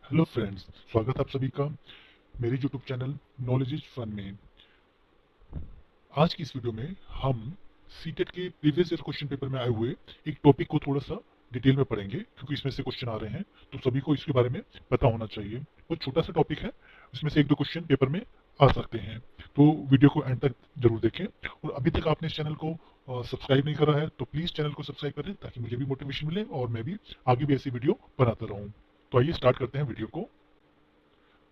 Hello friends, स्वागत है आप सभी का मेरे YouTube channel knowledge is fun में। आज की इस वीडियो में हम सीटेट के प्रीवियस ईयर क्वेश्चन पेपर में आए हुए एक टॉपिक को थोड़ा सा डिटेल में पढ़ेंगे, क्योंकि इसमें से क्वेश्चन आ रहे हैं तो सभी को इसके बारे में पता होना चाहिए। बहुत छोटा सा टॉपिक है, इसमें से एक दो क्वेश्चन पेपर में आ सकते हैं, तो वीडियो को एंड तक जरूर देखें। और अभी तक आपने इस चैनल को सब्सक्राइब नहीं करा है तो प्लीज़ चैनल को सब्सक्राइब करें, ताकि मुझे भी मोटिवेशन मिले और मैं भी आगे भी ऐसी वीडियो बनाता रहूँ। तो आइए स्टार्ट करते हैं वीडियो को।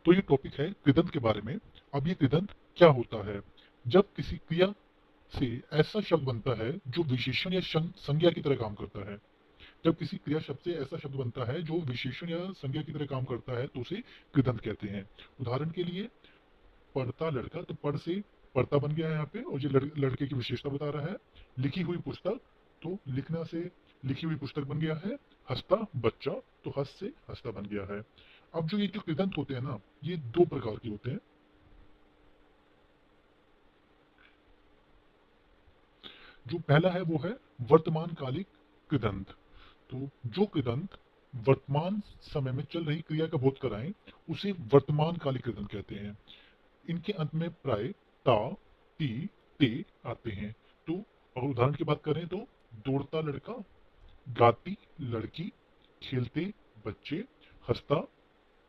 तो ये टॉपिक है कृदंत के बारे में। अब ये कृदंत क्या होता है? जब किसी क्रिया से ऐसा शब्द बनता है जो विशेषण या संज्ञा की तरह काम करता है। जब किसी क्रिया शब्द से ऐसा शब्द बनता है जो विशेषण या संज्ञा की तरह काम करता है तो उसे कृदंत कहते हैं। उदाहरण के लिए, पढ़ता लड़का, तो पढ़ से पढ़ता बन गया है यहाँ पे, और ये लड़के की विशेषता बता रहा है। लिखी हुई पुस्तक, तो लिखना से लिखी हुई पुस्तक बन गया है। हंसता बच्चा, तो हंस से हंसता बन गया है। अब जो ये जो कृदंत होते हैं ना, ये दो प्रकार के होते हैं। जो पहला है वो है वर्तमान कालिक कृदंत। तो जो कृदंत वर्तमान समय में चल रही क्रिया का बोध कराएं उसे वर्तमान कालिक कृदंत कहते हैं। इनके अंत में प्राय ता, ती, ते आते हैं। तो अगर उदाहरण की बात करें तो दौड़ता लड़का, गाती लड़की, खेलते बच्चे, हंसता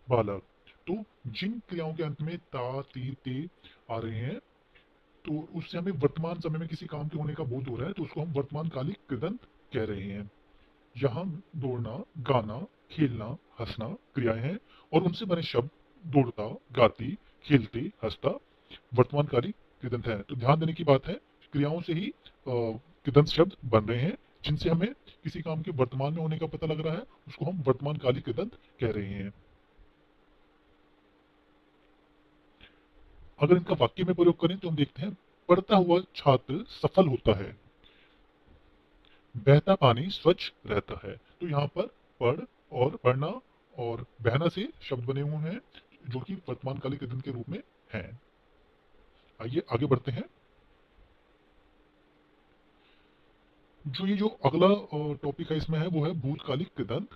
बालक। तो जिन क्रियाओं के अंत में ता, ती, ते आ रहे हैं, तो उससे हमें वर्तमान समय में किसी काम के होने का बोध हो रहा है, तो उसको हम वर्तमान कालिक कृदंत कह रहे हैं। यहाँ दौड़ना, गाना, खेलना, हंसना क्रियाएं हैं, और उनसे बने शब्द दौड़ता, गाती, खेलते, हंसता वर्तमान कालिक कृदंत है। तो ध्यान देने की बात है, क्रियाओं से ही कृदंत शब्द बन रहे हैं, जिनसे हमें किसी काम के वर्तमान में होने का पता लग रहा है, उसको हम वर्तमान कालिक कृदंत कह रहे हैं। अगर इनका वाक्य में प्रयोग करें तो हम देखते हैं, पढ़ता हुआ छात्र सफल होता है, बहता पानी स्वच्छ रहता है। तो यहाँ पर पढ़ और पढ़ना और बहना से शब्द बने हुए हैं, जो कि वर्तमान कालिक कृदंत के रूप में हैं। आइए आगे बढ़ते हैं। जो ये जो अगला टॉपिक है इसमें है, वो है भूतकालिक कृदंत।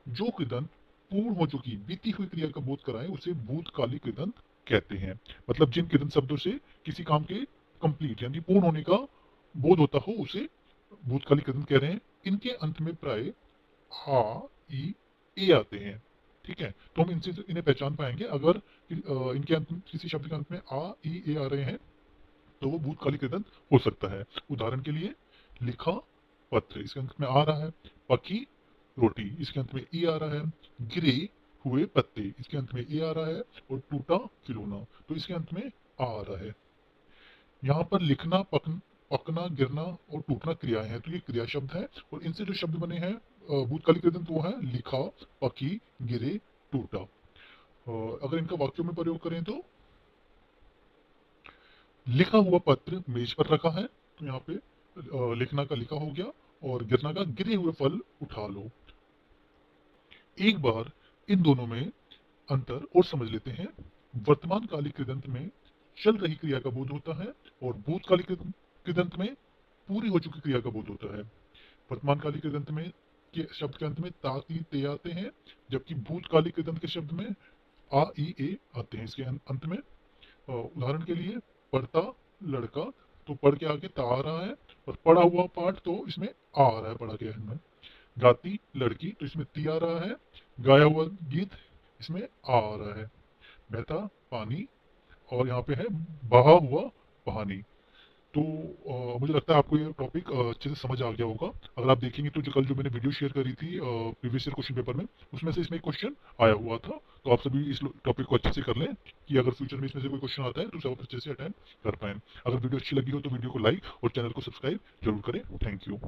जो कृदंत पूर्ण हो चुकी बीती हुई क्रिया का बोध कराए उसे भूतकालिक कृदंत कहते हैं। मतलब जिन कृदंत शब्दों से किसी काम के कंप्लीट यानी पूर्ण होने का बोध होता हो उसे भूतकालिक कृदंत कह रहे हैं। इनके अंत में प्राय आ, ई, ए आते हैं। ठीक है, तो हम इनसे इन्हें पहचान पाएंगे। अगर इनके अंत किसी शब्द के अंत में आ, ई, ए आ रहे हैं तो वो भूतकालिक कृदंत हो सकता है। उदाहरण के लिए, लिखा पत्र, इसके अंत में आ रहा है। पकी रोटी, इसके अंत में ई आ रहा है। गिरे हुए पत्ते, इसके अंत में ए आ रहा है। और टूटा खिलौना, तो इसके अंत में आ रहा है। यहाँ पर लिखना, पकना, गिरना और टूटना क्रियाएं हैं, तो ये क्रिया शब्द है। और इनसे जो शब्द बने हैं भूतकालिक कृदंत, वो है लिखा, पकी, गिरे, टूटा। अगर इनका वाक्यों में प्रयोग करें तो, लिखा हुआ पत्र मेज पर रखा है, तो यहाँ पे लिखना का लिखा हो गया, और गिरना का गिरे हुए फल उठा लो। एक बार इन दोनों में अंतर और समझ लेते हैं। वर्तमान कालिक कृदंत में चल रही क्रिया का बोध होता है, और भूतकालिक कृदंत में पूरी हो चुकी क्रिया का बोध होता है। वर्तमान कालिक कृदंत में के शब्द के अंत में ता, ती, ते आते हैं, जबकि भूतकालिक कृदंत के शब्द में आ, ई, ए आते हैं इसके अंत में। उदाहरण के लिए, पढ़ता लड़का, तो पढ़ के आगे ता आ रहा है, और पढ़ा हुआ पाठ तो इसमें आ रहा है, पढ़ा गया है। गाती लड़की, तो इसमें ती आ रहा है। गाया हुआ गीत, इसमें आ रहा है। बहता पानी, और यहाँ पे है बहा हुआ पानी। तो मुझे लगता है आपको ये टॉपिक अच्छे से समझ आ गया होगा। अगर आप देखेंगे तो जो कल जो मैंने वीडियो शेयर करी थी प्रीवियस ईयर क्वेश्चन पेपर में, उसमें से इसमें एक क्वेश्चन आया हुआ था। तो आप सभी इस टॉपिक को अच्छे से कर लें, कि अगर फ्यूचर में इसमें से कोई क्वेश्चन आता है तो उसे आप अच्छे से अटेंड कर पाएं। अगर वीडियो अच्छी लगी हो तो वीडियो को लाइक और चैनल को सब्सक्राइब जरूर करें। Thank you.